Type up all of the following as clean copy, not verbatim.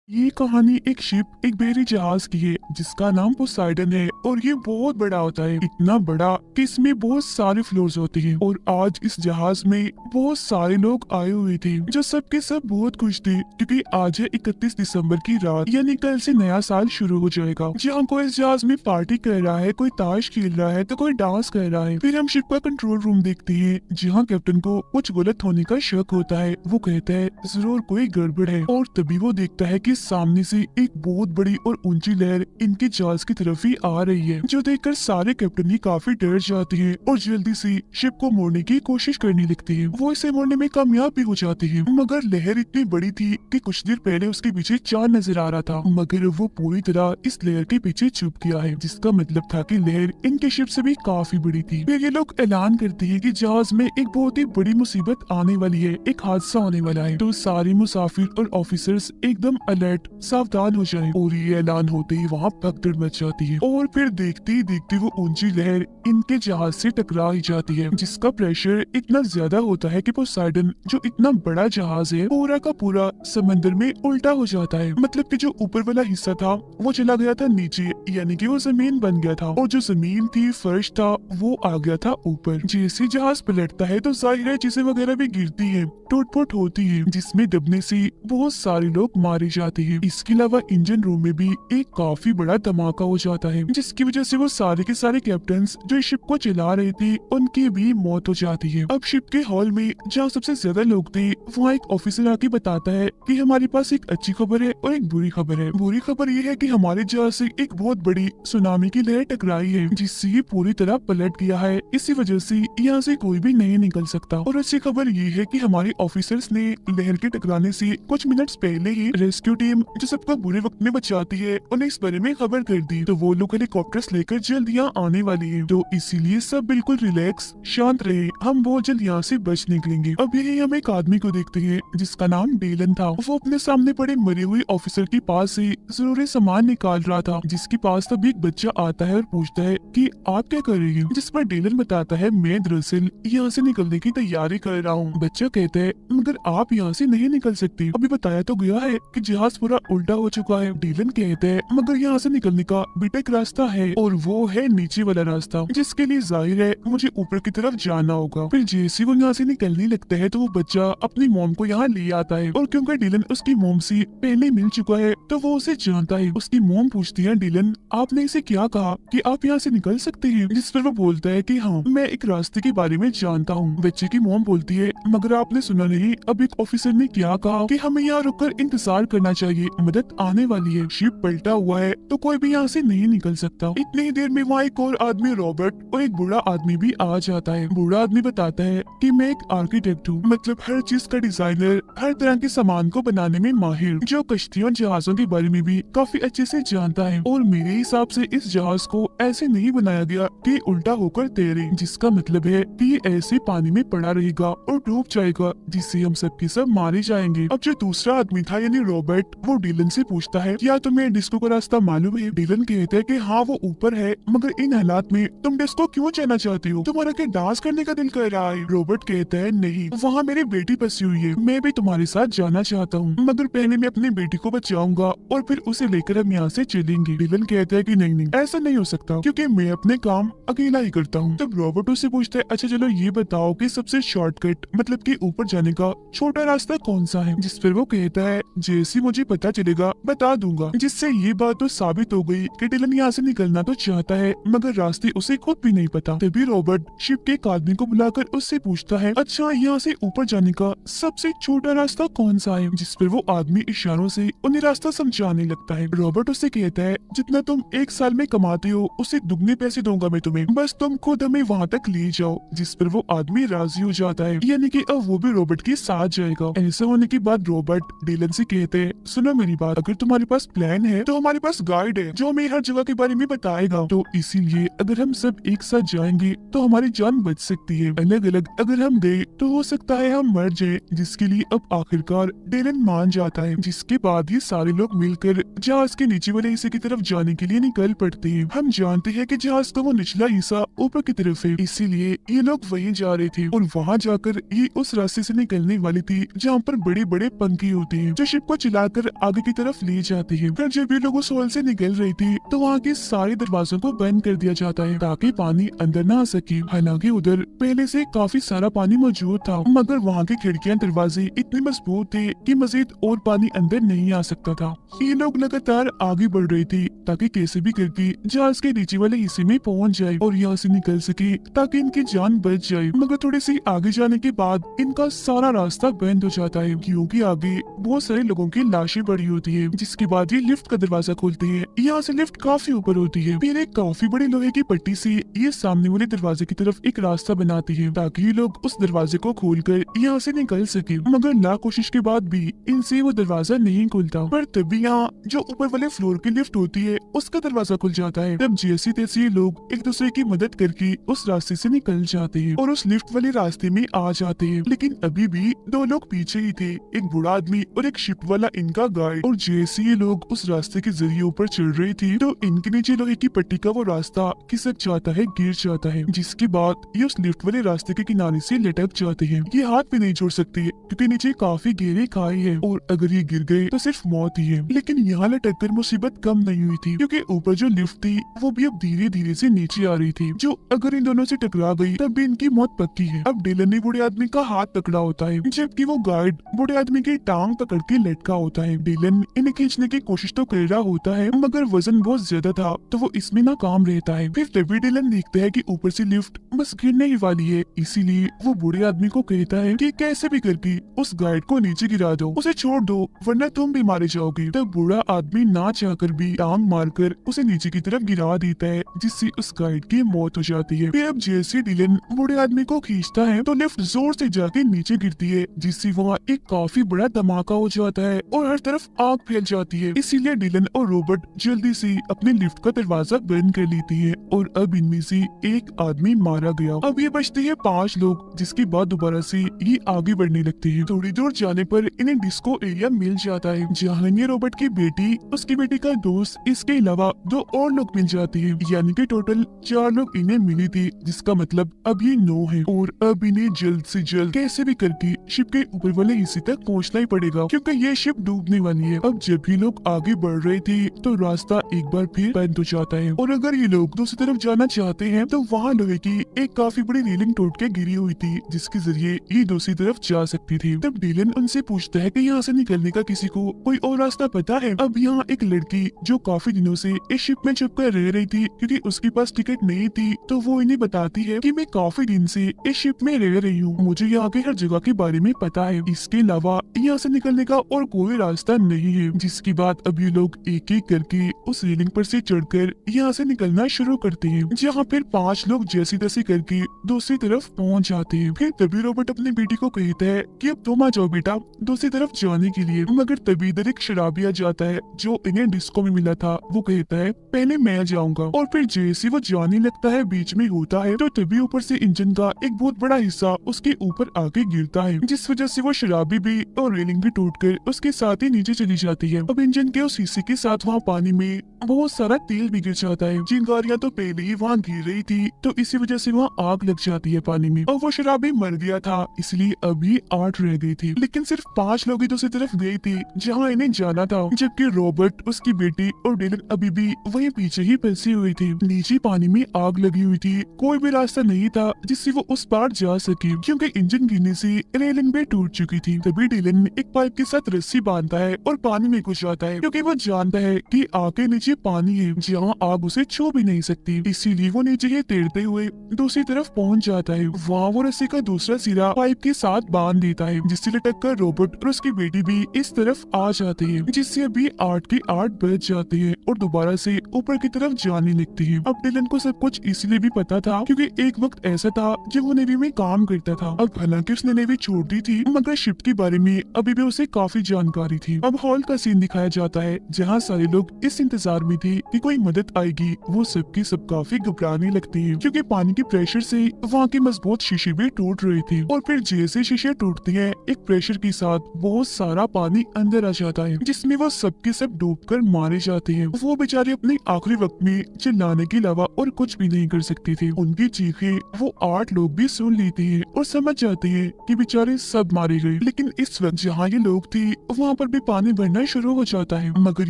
ये कहानी एक शिप एक बहरी जहाज की है जिसका नाम पोसाइडन है और ये बहुत बड़ा होता है, इतना बड़ा कि इसमें बहुत सारे फ्लोर्स होते हैं। और आज इस जहाज में बहुत सारे लोग आए हुए थे जो सब के सब बहुत खुश थे क्योंकि आज है 31 दिसंबर की रात, यानी कल से नया साल शुरू हो जाएगा। जहाँ कोई इस जहाज में पार्टी कर रहा है, कोई ताश खेल रहा है तो कोई डांस कर रहा है। फिर हम शिप का कंट्रोल रूम देखते हैं जहाँ कैप्टन को कुछ गलत होने का शक होता है। वो कहता है जरूर कोई गड़बड़ है और तभी वो देखता है कि सामने से एक बहुत बड़ी और ऊंची लहर इनके जहाज की तरफ ही आ रही है, जो देखकर सारे कैप्टन ही काफी डर जाते हैं और जल्दी से शिप को मोड़ने की कोशिश करने लगते हैं। वो इसे मोड़ने में कामयाब भी हो जाते हैं, मगर लहर इतनी बड़ी थी कि कुछ देर पहले उसके पीछे चांद नजर आ रहा था, मगर वो पूरी तरह इस लहर के पीछे छुप गया है, जिसका मतलब था कि लहर इनके शिप से भी काफी बड़ी थी। फिर ये लोग ऐलान करते हैं कि जहाज में एक बहुत ही बड़ी मुसीबत आने वाली है, एक हादसा होने वाला है। तो सारे मुसाफिर और ऑफिसर्स एकदम अलर्ट सावधान हो जाएं। और ये ऐलान होते ही वहाँ भगदड़ मच जाती है और फिर देखते ही देखते वो ऊंची लहर इनके जहाज से टकरा ही जाती है, जिसका प्रेशर इतना ज्यादा होता है कि पोसाइडन जो इतना बड़ा जहाज है पूरा का पूरा समंदर में उल्टा हो जाता है। मतलब कि जो ऊपर वाला हिस्सा था वो चला गया था नीचे, यानी कि वो जमीन बन गया था, और जो जमीन थी फर्श था वो आ गया था ऊपर। जैसे जहाज पलटता है तो जाहिर है चीजें वगैरह भी गिरती है, टूट फूट होती है, जिसमें दबने से बहुत सारे लोग मारे जाते हैं। इसके अलावा इंजन रूम में भी एक काफी बड़ा धमाका हो जाता है, जिसकी वजह से वो सारे के सारे कैप्टन्स जो इस शिप को चला रहे थे उनकी भी मौत हो जाती है। अब शिप के हॉल में जहाँ सबसे ज्यादा लोग थे वहाँ एक ऑफिसर आके बताता है कि हमारे पास एक अच्छी खबर है और एक बुरी खबर है। बुरी खबर ये है कि हमारे जहाज से एक बहुत बड़ी सुनामी की लहर टकराई है, जिससे ये पूरी तरह पलट गया है, इसी वजह से यहाँ से कोई भी नहीं निकल सकता। और अच्छी खबर ये है कि हमारे ऑफिसर्स ने लहर के टकराने से कुछ मिनट्स पहले ही रेस्क्यू टीम जो सबको बुरे वक्त में बचाती है उन्हें इस बारे में खबर कर दी, तो वो लोग हेलीकॉप्टर्स लेकर जल्द यहाँ आने वाली है। तो इसीलिए सब बिल्कुल रिलैक्स शांत रहे, हम बहुत जल्द यहाँ से बच निकलेंगे। अब यही हम एक आदमी को देखते हैं जिसका नाम डेलन था। वो अपने सामने पड़े मरे हुए ऑफिसर के पास से जरूरी सामान निकाल रहा था, जिसके पास तब एक बच्चा आता है और पूछता है कि आप क्या कर रही हैं, जिस पर डेलन बताता है मैं दरअसल यहाँ से निकलने की तैयारी कर रहा हूँ। बच्चा कहता है मगर आप यहाँ से नहीं निकल सकती, अभी बताया तो गया है कि जहाज पूरा उल्टा हो चुका है। डेलन कहता है मगर यहाँ से निकलने का बेटा एक रास्ता है और वो है नीचे वाला रास्ता, जिसके लिए जाहिर है मुझे ऊपर की तरफ जाना होगा। फिर जैसे वो यहाँ से निकलने लगता है तो वो बच्चा अपनी मॉम को यहाँ ले आता है, और क्योंकि डेलन उसकी मॉम से पहले मिल चुका है तो वो उसे जानता है। उसकी मॉम पूछती है डेलन आपने इसे क्या कहा कि आप यहाँ से निकल सकते हैं, जिस पर वो बोलता है कि हाँ मैं एक रास्ते के बारे में जानता हूँ। बच्चे की मॉम बोलती है मगर आपने सुना नहीं अब एक ऑफिसर ने क्या कहा कि हमें यहाँ रुककर इंतजार करना चाहिए, मदद आने वाली है, शिप पलटा हुआ है तो कोई भी यहाँ से नहीं निकल सकता। इतनी ही देर में वहाँ एक और आदमी रॉबर्ट और एक बूढ़ा आदमी भी आ जाता है। बूढ़ा आदमी बताता है कि मैं एक आर्किटेक्ट हूँ, मतलब हर चीज का डिजाइनर, हर तरह के सामान को बनाने में माहिर, जो कश्तियों जहाजों के बारे में भी काफी अच्छे से जानता है। और मेरे हिसाब से इस जहाज को ऐसे नहीं बनाया गया कि उल्टा होकर तैरे, जिसका मतलब है कि ये ऐसे पानी में पड़ा रहेगा और डूब जाएगा, जिससे हम सबके सब मारे जाएंगे। अब जो दूसरा आदमी था यानी रॉबर्ट, वो डीलन से पूछता है क्या तुम्हें डिस्को का रास्ता मालूम है। डीलन कहता है कि हाँ वो ऊपर है, मगर इन हालात में तुम डिस्को क्यों जाना चाहते हो, तुम्हारा क्या डांस करने का दिल कर रहा है। रॉबर्ट कहता है नहीं, वहाँ मेरी बेटी फंसी हुई है, मैं भी तुम्हारे साथ जाना चाहता हूँ, मगर पहले मैं अपनी बेटी को बचाऊंगा और फिर उसे लेकर हम यहाँ से चलेंगे। डीलन कहता है कि नहीं नहीं ऐसा नहीं हो सकता क्योंकि मैं अपने काम अकेला ही करता हूँ। तब रॉबर्ट उससे पूछता है अच्छा चलो ये बताओ कि सबसे शॉर्टकट मतलब कि ऊपर जाने का छोटा रास्ता कौन सा है, जिस पर वो कहता है जैसे मुझे पता चलेगा बता दूंगा। जिससे ये बात तो साबित हो गई कि डिलन यहाँ से निकलना तो चाहता है मगर रास्ते उसे खुद भी नहीं पता। तभी रॉबर्ट शिप के एक आदमी को बुलाकर उससे पूछता है अच्छा यहाँ से ऊपर जाने का सबसे छोटा रास्ता कौन सा है, जिस पर वो आदमी इशारों से उन्हें रास्ता समझाने लगता है। रॉबर्ट उससे कहता है जितना तुम एक साल में कमाते हो उससे दुगने पैसे दूंगा मैं तुम्हें, बस तुम खुद हमें वहाँ तक ले जाओ। जिस पर वो आदमी राजी हो जाता है, यानी कि अब वो भी रॉबर्ट के साथ जाएगा। ऐसा होने के बाद रॉबर्ट डीलन से कहते हैं सुनो मेरी बात, अगर तुम्हारे पास प्लान है तो हमारे पास गाइड है जो हमें हर जगह के बारे में बताएगा, तो इसीलिए अगर हम सब एक साथ जाएंगे तो हमारी जान बच सकती है, अलग अलग अगर हम गए तो हो सकता है हम मर जाए। जिसके लिए अब आखिरकार डेलन मान जाता है, जिसके बाद ही सारे लोग मिलकर जहाज के नीचे वाले हिस्से की तरफ जाने के लिए निकल पड़ते हैं। हम जानते हैं कि जहाज का वो निचला हिस्सा ऊपर की तरफ है, इसीलिए ये लोग वहीं जा रहे थे और वहाँ जाकर ये उस रास्ते से निकलने वाली थी जहाँ पर बड़े बड़े पंखे होते हैं जो शिप को चलाकर कर आगे की तरफ ले जाती है। फिर जब ये लोग उस हॉल से निकल रही थी तो वहाँ के सारे दरवाजों को बंद कर दिया जाता है ताकि पानी अंदर ना आ सके। हालांकि उधर पहले से काफी सारा पानी मौजूद था, मगर वहाँ के खिड़कियां दरवाजे इतने मजबूत थे कि मजीद और पानी अंदर नहीं आ सकता था। ये लोग लगातार आगे बढ़ रही थी ताकि कैसे भी करके जहाज के नीचे वाले हिस्से में पहुंच जाए और यहाँ से निकल सके ताकि इनकी जान बच जाए। मगर थोड़ी सी आगे जाने के बाद इनका सारा रास्ता बंद हो जाता है क्योंकि आगे बहुत सारे लोगों की लाशें पड़ी होती है। जिसके बाद ये लिफ्ट का दरवाजा खोलती है। यहाँ से लिफ्ट काफी ऊपर होती है। फिर एक काफी बड़ी लोहे की पट्टी से ये सामने वाले दरवाजे की तरफ एक रास्ता बनाती है ताकि ये लोग उस दरवाजे को खोलकर यहाँ से निकल सके। मगर लाख कोशिश के बाद भी इनसे वो दरवाजा नहीं खुलता। पर तभी यहाँ जो ऊपर वाले फ्लोर की लिफ्ट होती है उसका दरवाजा खुल जाता है। तब जैसे तैसे लोग एक दूसरे की मदद करके उस रास्ते से निकल जाते हैं और उस लिफ्ट वाले रास्ते में आ जाते हैं। लेकिन अभी भी दो लोग पीछे ही थे, एक बूढ़ा आदमी और एक शिप वाला इनका गाइड। और जैसे ये लोग उस रास्ते के जरिए ऊपर चढ़ रही थी तो इनके नीचे लोहे की पट्टी का वो रास्ता खिसक जाता है, गिर जाता है। जिसके बाद ये उस लिफ्ट वाले रास्ते के किनारे से लटक जाते हैं। ये हाथ भी नहीं छोड़ सकते क्योंकि नीचे काफी गहरी खाई है और अगर ये गिर गए तो सिर्फ मौत ही है। लेकिन यहाँ लटक कर मुसीबत कम नहीं हुई थी क्योंकि ऊपर जो लिफ्ट थी वो भी अब धीरे धीरे से नीचे आ रही थी, जो अगर इन दोनों से टकरा गई तब भी इनकी मौत पक्की है। अब डिलन ने बूढ़े आदमी का हाथ पकड़ा होता है जबकि वो गार्ड बूढ़े आदमी की टांग पकड़ के लटका होता है। डिलन इन्हें खींचने की कोशिश तो कर रहा होता है मगर वजन बहुत ज्यादा था तो वो इसमें नाकाम रहता है। फिर तभी डिलन देखता है कि ऊपर से लिफ्ट बस गिरने ही वाली है, इसीलिए वो बूढ़े आदमी को कहता है कि कैसे भी करके उस गाइड को नीचे गिरा दो, उसे छोड़ दो वरना तुम भी मारे जाओगे। तब बूढ़ा आदमी ना चाहकर भी टांग मारकर उसे नीचे की तरफ गिरा देता है जिससे उस गाइड की मौत हो जाती है। फिर अब जैसे डिलन बूढ़े आदमी को खींचता है तो लिफ्ट जोर से जाके नीचे गिरती है जिससे वहाँ एक काफी बड़ा धमाका हो जाता है और हर तरफ आग फैल जाती है। इसीलिए डिलन और रॉबर्ट जल्दी से अपने लिफ्ट का दरवाजा बंद कर लेती है और अब इनमें से एक आदमी मारा गया। अब ये बचते हैं 5 लोग, जिसके बाद दोबारा से ये आगे बढ़ने लगते हैं। थोड़ी दूर जाने पर इन्हें डिस्को एरिया मिल जाता है जहाँ इन्हें रॉबर्ट की बेटी, उसकी बेटी का दोस्त, इसके अलावा 2 और लोग मिल जाते हैं। यानी कि टोटल 4 लोग इन्हें मिली थी, जिसका मतलब अब ये 9 है। और अब इन्हें जल्द से जल्द कैसे भी करके शिप के ऊपर वाले हिस्से तक पहुँचना ही पड़ेगा क्योंकि ये शिप डूबने वाली है। अब जब भी लोग आगे बढ़ रहे थे तो रास्ता एक बार फिर बंद हो जाता है और अगर ये लोग दूसरी तरफ जाना चाहते हैं तो वहाँ लोहे की एक काफी बड़ी रेलिंग टूट के गिरी हुई थी जिसके जरिए ये दूसरी तरफ जा सकती थी। तब डिलन उनसे पूछता है कि यहाँ से निकलने का किसी को कोई और रास्ता पता है। अब यहाँ एक लड़की जो काफी दिनों से इस शिप में छुपकर रह रही थी क्योंकि उसके पास टिकट नहीं थी तो वो इन्हें बताती है कि मैं काफी दिन से इस शिप में रह रही हूँ, मुझे यहाँ के हर जगह के बारे में पता है, इसके अलावा यहाँ से निकलने का और कोई रास्ता नहीं है। जिसके बाद अब ये लोग एक एक करके उस रेलिंग पर से चढ़कर यहाँ से निकलना शुरू करते हैं जहाँ फिर 5 लोग जैसी तैसी करके दूसरी तरफ पहुँच जाते हैं। फिर तभी रॉबर्ट अपनी बेटी को कहता है कि अब तुम आ जाओ बेटा दूसरी तरफ जाने के लिए। मगर तभी इधर एक शराबी आ जाता है जो इन्हें डिस्को में मिला था। वो कहता है पहले मैं जाऊंगा और फिर जैसे वो जाने लगता है बीच में होता है तो तभी ऊपर से इंजन का एक बहुत बड़ा हिस्सा उसके ऊपर आके गिरता है जिस वजह से वो शराबी भी और रेलिंग भी टूटकर उसके साथ ही नीचे चली जाती है। अब इंजन के उस हिस्से के साथ वहाँ पानी में बहुत सारा तेल भी गिर जाता है। चिंगारियां तो पहले ही वहाँ गिर रही थी तो इसी वजह से वहाँ आग लग जाती है पानी में और वो शराबी मर गया था इसलिए अभी 8 रह गई थी। लेकिन सिर्फ 5 लोग ही दूसरी तरफ गए थे जहाँ इन्हें जाना था जबकि रॉबर्ट, उसकी बेटी और डिलन अभी भी वहीं पीछे ही फंसी हुई थी। नीचे पानी में आग लगी हुई थी, कोई भी रास्ता नहीं था जिससे वो उस पार जा सके क्योंकि इंजन गिरने से रेलिंग भी टूट चुकी थी। तभी डिलन एक पाइप के साथ रस्सी बांधता है और पानी में घुस जाता है क्योंकि वो जानता है कि आग के नीचे पानी है जहाँ आग उसे छू भी नहीं सकती, इसीलिए वो नीचे ही तैरते हुए दूसरी तरफ पहुँच जाता है। वहाँ वो रस्सी का दूसरा सिरा पाइप के साथ बांध देता है जिससे लटक कर रॉबर्ट और उसकी बेटी भी इस तरफ आ जाते हैं जिससे अभी 8 के 8 बज जाते हैं और दोबारा से ऊपर की तरफ जाने लगती है। अब डिलन को सब कुछ इसलिए भी पता था क्योंकि एक वक्त ऐसा था जब वो नेवी में काम करता था। अब हालांकि उसने नेवी छोड़ दी थी मगर शिप के बारे में अभी भी उसे काफी जानकारी थी। अब हॉल का सीन दिखाया जाता है जहाँ सारे लोग इस इंतजार में थे कि कोई मदद आएगी। वो सबके सब काफी घबराने लगते हैं क्योंकि पानी के प्रेशर से वहाँ के मजबूत शीशे भी टूट रहे थे और फिर जैसे शीशे टूटते हैं एक प्रेशर के साथ बहुत सारा पानी अंदर आ जाता है जिसमें वो सबके सब डूबकर मारे जाते हैं। वो बेचारे अपने आखिरी वक्त में चिल्लाने के अलावा और कुछ भी नहीं कर सकते थे। उनकी चीखें वो 8 लोग भी सुन लेते हैं और समझ जाते हैं कि बेचारे सब मारे गए। लेकिन इस वक्त जहाँ ये लोग थे वहाँ पर पर भी पानी भरना शुरू हो जाता है, मगर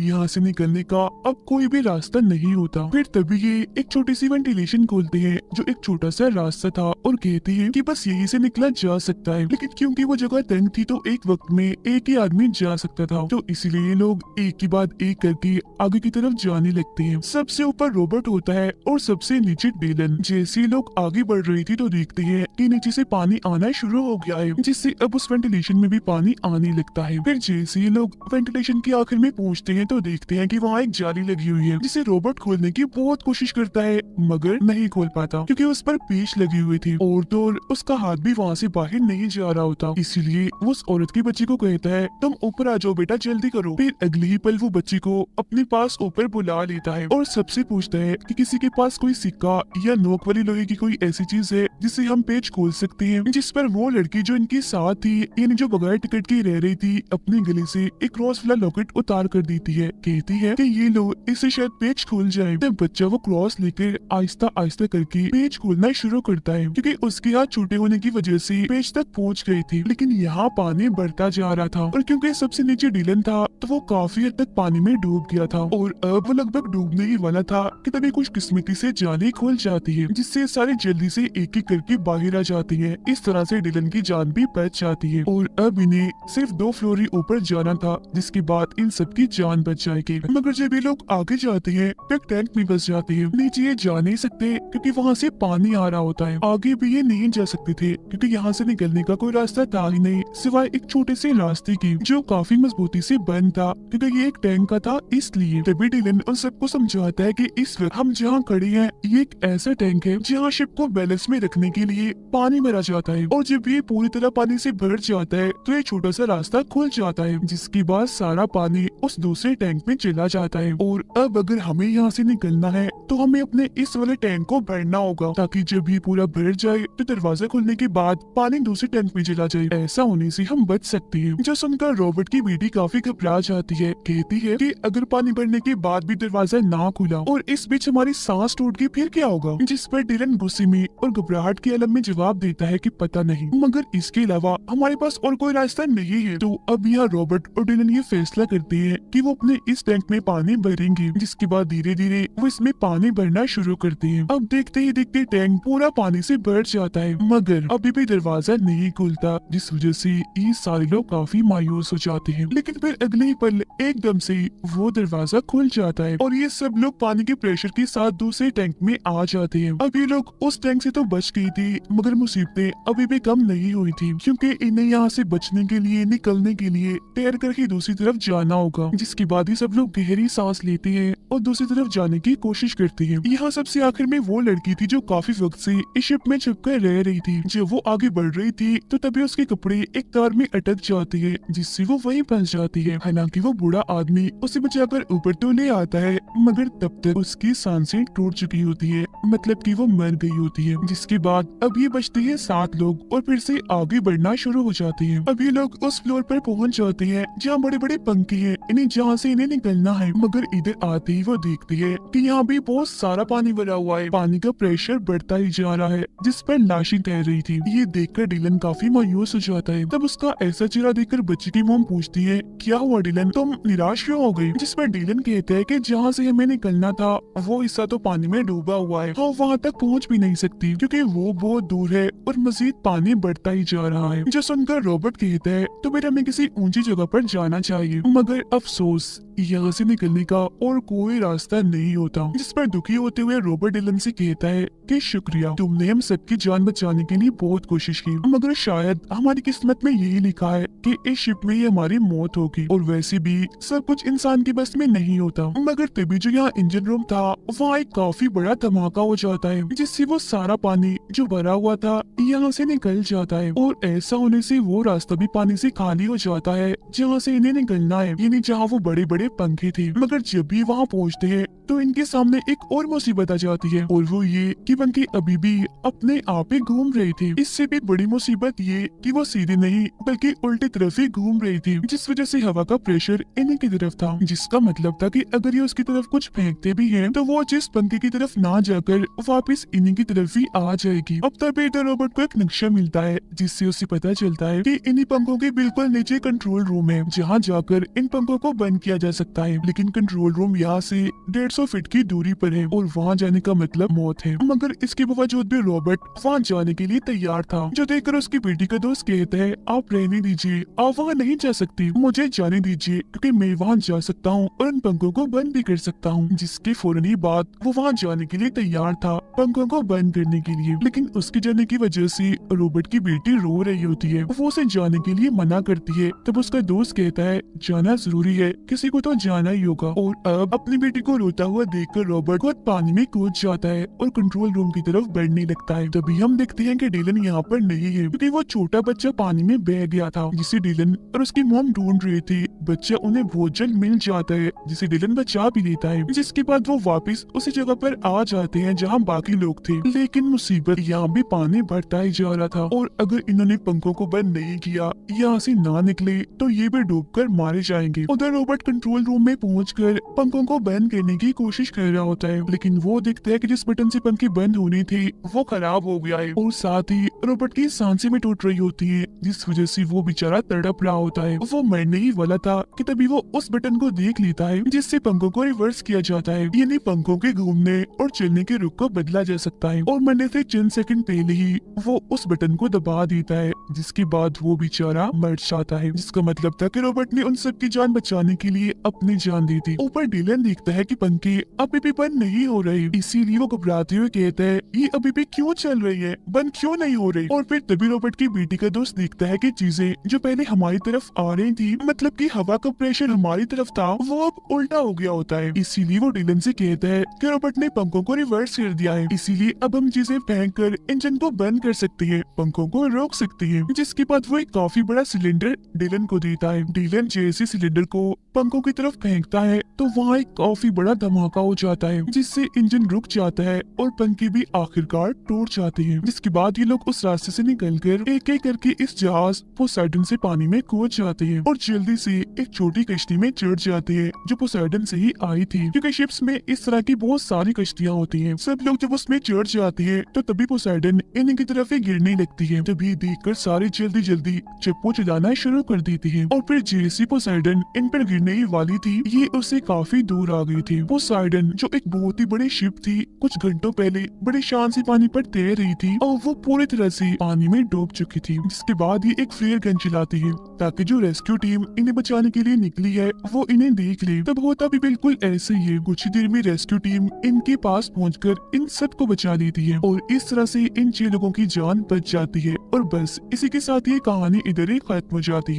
यहाँ से निकलने का अब कोई भी रास्ता नहीं होता। फिर तभी ये एक छोटी सी वेंटिलेशन खोलते हैं जो एक छोटा सा रास्ता था और कहते हैं कि बस यहीं से निकला जा सकता है। लेकिन क्योंकि वो जगह तंग थी तो एक वक्त में एक ही आदमी जा सकता था, तो इसीलिए लोग एक के बाद एक करके आगे की तरफ जाने लगते हैं। सबसे ऊपर रॉबर्ट होता है और सबसे नीचे डिलन। जैसे लोग आगे बढ़ रही थी तो देखते हैं कि नीचे से पानी आना शुरू हो गया है, जिससे अब उस वेंटिलेशन में भी पानी आने लगता है। फिर जैसे ही लोग वेंटिलेशन के आखिर में पहुंचते हैं तो देखते हैं कि वहाँ एक जाली लगी हुई है, जिसे रॉबर्ट खोलने की बहुत कोशिश करता है मगर नहीं खोल पाता क्योंकि उस पर पेच लगी हुई थी और तो और उसका हाथ भी वहाँ से बाहर नहीं जा रहा होता। इसीलिए वो उस औरत की बच्ची को कहता है तुम ऊपर आ जाओ बेटा, जल्दी करो। फिर अगले ही पल वो बच्ची को अपने पास ऊपर बुला लेता है और सबसे पूछता है कि किसी के पास कोई सिक्का या नोक वाली लोहे की कोई ऐसी चीज है जिससे हम पेच खोल सकते हैं। जिस पर वो लड़की जो इनके साथ थी, यानी जो बगैर टिकट की रह रही थी, अपने गले से एक क्रॉस वाला लॉकेट उतार कर देती है। कहती है कि ये लो, इससे शायद पेच खुल जाए। तब बच्चा वो क्रॉस लेकर आहिस्ता आहिस्ता करके पेच खोलना शुरू करता है क्योंकि उसके हाथ छोटे होने की वजह से पेच तक पहुंच गए थे। लेकिन यहाँ पानी बढ़ता जा रहा था और क्योंकि सबसे नीचे डिलन था तो वो काफी हद तक पानी में डूब गया था और अब वो लगभग डूबने ही वाला था कि तभी कुछ किस्मती से जाली खुल जाती है, जिससे सारे जल्दी से एक एक करके बाहर आ जाती है। इस तरह से डिलन की जान भी बच जाती है और अब इन्हें सिर्फ 2 फ्लोर ही ऊपर जाना था, जिसके बाद इन सबकी जान बच जाएगी। मगर जब ये लोग आगे जाते हैं तो एक टैंक में फंस जाते हैं। नीचे ये जा नहीं सकते क्योंकि वहाँ से पानी आ रहा होता है। आगे भी ये नहीं जा सकते थे क्योंकि यहाँ से निकलने का कोई रास्ता था ही नहीं सिवाय एक छोटे से रास्ते की जो काफी मजबूती से बंद था क्योंकि ये एक टैंक का था। इसलिए तभी डिलन उन सबको समझाता है कि इस वक्त हम जहाँ खड़े हैं ये एक ऐसा टैंक है जहाँ शिप को बैलेंस में रखने के लिए पानी भरा जाता है और जब ये पूरी तरह पानी से भर जाता है तो ये छोटा सा रास्ता खुल जाता है, जिसके बाद सारा पानी उस दूसरे टैंक में चला जाता है। और अब अगर हमें यहाँ से निकलना है तो हमें अपने इस वाले टैंक को भरना होगा ताकि जब ये पूरा भर जाए तो दरवाजा खुलने के बाद पानी दूसरे टैंक में चला जाए। ऐसा होने से हम बच सकते हैं। जो सुनकर रॉबर्ट की बेटी काफी घबरा जाती है। कहती है कि अगर पानी भरने के बाद भी दरवाजा ना खुला और इस बीच हमारी सांस टूट गई फिर क्या होगा? जिस पर डिलन गुस्से में और घबराहट के आलम में जवाब देता है कि पता नहीं, मगर इसके अलावा हमारे पास और कोई रास्ता नहीं है। तो अब यहाँ रॉबर्ट और डिलन ये फैसला करते हैं कि वो अपने इस टैंक में पानी भरेंगे, जिसके बाद धीरे धीरे वो इसमें पानी भरना शुरू करते हैं। अब देखते ही देखते टैंक पूरा पानी से भर जाता है, मगर अभी भी दरवाजा नहीं खुलता, जिस वजह से ये सारे लोग काफी मायूस हो जाते हैं। लेकिन फिर अगले ही पल एकदम से वो दरवाजा खुल जाता है और ये सब लोग पानी के प्रेशर के साथ दूसरे टैंक में आ जाते हैं। अब ये लोग उस टैंक से तो बच गई थी, मगर मुसीबतें अभी भी कम नहीं हुई थी क्योंकि इन्हें यहाँ से बचने के लिए, निकलने के लिए तैर करके दूसरी तरफ जाना होगा। जिसके बाद ही सब लोग गहरी सांस लेते हैं और दूसरी तरफ जाने की कोशिश करते हैं। यहाँ सबसे आखिर में वो लड़की थी जो काफी वक्त से इस शिप में छुपकर रह रही थी। जब वो आगे बढ़ रही थी तो तभी उसके कपड़े एक तार में अटक जाते हैं, जिससे वो वहीं फंस जाती है। हालांकि वो बूढ़ा आदमी उसे बचाकर ऊपर तो ले आता है, मगर तब तक उसकी सांसें टूट चुकी होती है, मतलब कि वो मर गई होती है। जिसके बाद अब ये बचते हैं 7 लोग और फिर से आगे बढ़ना शुरू हो जाते हैं। अब ये लोग उस फ्लोर पर पहुंच जाते हैं जहाँ बड़े बड़े पंखे हैं, इन्हें जहाँ से इन्हें निकलना है। मगर इधर आते ही वो देखती है कि यहाँ भी बहुत सारा पानी भरा हुआ है, पानी का प्रेशर बढ़ता ही जा रहा है, जिस पर लाशें तैर रही थी। ये देखकर डिलन काफी मायूस हो जाता है। तब उसका ऐसा चेहरा देखकर बच्ची की मॉम पूछती है, क्या हुआ डिलन, तुम निराश क्यों हो गई? जिस पर डिलन कहता है कि जहाँ से हमें निकलना था वो हिस्सा तो पानी में डूबा हुआ है, हाँ वहाँ तक पहुँच भी नहीं सकती क्योंकि वो बहुत दूर है और मजीद पानी बढ़ता ही जा रहा है। जो सुनकर रॉबर्ट कहता है तो फिर हमें किसी ऊंची जगह पर जाना चाहिए, मगर अफसोस यहाँ से निकलने का और कोई रास्ता नहीं होता। जिस पर दुखी होते हुए रॉबर्ट डिलन से कहता है कि शुक्रिया, तुमने हम सबकी जान बचाने के लिए बहुत कोशिश की, मगर शायद हमारी किस्मत में यही लिखा है कि इस शिप में ही हमारी मौत होगी और वैसे भी सब कुछ इंसान के बस में नहीं होता। मगर तभी जो यहाँ इंजन रूम था वहाँ एक काफी बड़ा धमाका हो जाता है, जिससे वो सारा पानी जो भरा हुआ था यहाँ से निकल जाता है और ऐसा होने से वो रास्ता भी पानी से खाली हो जाता है जहाँ से इन्हें निकलना है, यानी जहाँ वो बड़े बड़े पंखे थे। मगर जब भी वहाँ पहुँचते हैं तो इनके सामने एक और मुसीबत आ जाती है और वो ये कि पंखे अभी भी अपने आप ही घूम रहे थे। इससे भी बड़ी मुसीबत ये कि वो सीधे नहीं बल्कि उल्टी तरफ ही घूम रही थी, जिस वजह से हवा का प्रेशर इन्हीं की तरफ था, जिसका मतलब था कि अगर ये उसकी तरफ कुछ फेंकते भी हैं तो वो जिस पंखे की तरफ ना जाकर वापस इन्हीं की तरफ ही आ जाएगी। अब तभी तो रोबोट को एक नक्शा मिलता है जिससे उसे पता चलता है कि इन्हीं पंखों के बिल्कुल नीचे कंट्रोल रूम है जहाँ जाकर इन पंखों को बंद किया जा सकता है। लेकिन कंट्रोल रूम यहाँ से 150 फीट की दूरी पर है और वहाँ जाने का मतलब मौत है। मगर इसके बावजूद भी रॉबर्ट वहाँ जाने के लिए तैयार था, जो देखकर उसकी बेटी का दोस्त कहता है आप रहने दीजिए, आप वहाँ नहीं जा सकती, मुझे जाने दीजिए क्योंकि मैं वहाँ जा सकता हूँ और इन पंखों को बंद भी कर सकता हूँ। जिसके फौरन ही बाद वो वहाँ जाने के लिए तैयार था पंखों को बंद करने के लिए। लेकिन उसके जाने की वजह से रॉबर्ट की बेटी रो रही होती है, वो उसे जाने के लिए मना करती है। तब उसका दोस्त कहता है जाना जरूरी है, किसी को तो जाना ही होगा। और अब अपनी बेटी को रोता हुआ देखकर रॉबर्ट खुद पानी में कूद जाता है और कंट्रोल रूम की तरफ बढ़ने लगता है। तभी हम देखते हैं कि डीलन यहाँ पर नहीं है क्योंकि वो छोटा बच्चा पानी में बह गया था जिसे डीलन और उसकी मॉम ढूंढ रही थी। बच्चा उन्हें बहुत जल्द मिल जाता है जिसे डीलन बचा भी लेता है, जिसके बाद वो वापस उसी जगह पर आ जाते हैं जहाँ बाकी लोग थे। लेकिन मुसीबत यहाँ भी पानी बढ़ता ही जा रहा था और अगर इन्होंने पंखों को बंद नहीं किया, यहाँ से ना निकले तो ये भी डूबकर मारे जाएंगे। उधर रॉबर्ट कंट्रोल रूम में पहुंचकर पंखों को बंद करने की कोशिश कर रहा होता है, लेकिन वो देखता है कि जिस बटन से पंखे बंद होने थे वो खराब हो गया है और साथ ही रॉबर्ट की सांसें भी टूट रही होती है, जिस वजह से वो बेचारा तड़प रहा होता है। वो मरने ही वाला था कि तभी वो उस बटन को देख लेता है जिससे पंखों को रिवर्स किया जाता है, यानी पंखों के घूमने और चलने के रुख को बदला जा सकता है। और मरने से चंद सेकंड पहले ही वो उस बटन को दबा देता है, जिसके बाद वो बेचारा मर जाता है। जिसका मतलब था कि रॉबर्ट ने उन सब की जान बचाने के लिए अपनी जान दी थी। ऊपर डीलन देखता है कि पंखे अभी भी बंद नहीं हो रहे, इसीलिए वो घबराते हुए कहता है ये अभी भी क्यों चल रही है, बंद क्यों नहीं हो रही। और फिर तभी रॉबर्ट की बेटी का दोस्त देखता है कि चीजें जो पहले हमारी तरफ आ रही थी, मतलब कि हवा का प्रेशर हमारी तरफ था, वो अब उल्टा हो गया होता है। इसीलिए वो डीलन से कहता है कि रॉबर्ट ने पंखों को रिवर्स कर दिया है, इसीलिए अब हम चीजें फेंक कर इंजन को बंद कर सकते हैं, पंखों को रोक सकते हैं। जिसके बाद वो एक काफी बड़ा सिलेंडर डीलन को देता है। डीलन जैसे सिलेंडर को पंखों की तरफ फेंकता है तो वहाँ एक काफी बड़ा धमाका हो जाता है, जिससे इंजन रुक जाता है और पंखे भी आखिरकार टूट जाते हैं। जिसके बाद ये लोग उस रास्ते से निकलकर एक एक करके इस जहाज पोसाइडन से पानी में कूद जाते हैं और जल्दी से एक छोटी कश्ती में चढ़ जाते हैं जो पोसाइडन से ही आई थी, क्योंकि शिप्स में इस तरह की बहुत सारी कश्तियाँ होती हैं। सब लोग जब उसमें चढ़ जाते हैं तो तभी पोसाइडन इन्हीं की तरफ ही गिरने लगती है। तभी देखकर सारे जल्दी जल्दी चप्पू चलाना शुरू कर देती है और फिर जैसी पोसाइडन इन पर गिरने ही वाली थी, ये उससे काफी दूर आ गई थी। पोसाइडन जो एक बहुत ही बड़ी शिप थी, कुछ घंटों पहले बड़ी शान से पानी पर तैर रही थी और वो पूरी तरह से पानी में डूब चुकी थी। जिसके बाद ये एक फ्लेयर गन चलाती है ताकि जो रेस्क्यू टीम इन्हें बचाने के लिए निकली है वो इन्हें देख ले। तब होता भी बिल्कुल ऐसे ही है, कुछ ही देर में रेस्क्यू टीम इनके पास पहुंचकर इन सबको बचा लेती है और इस तरह से इन 6 लोगों की जान बच जाती है। और बस इसी के साथ ये कहानी इधर ही खत्म हो जाती है।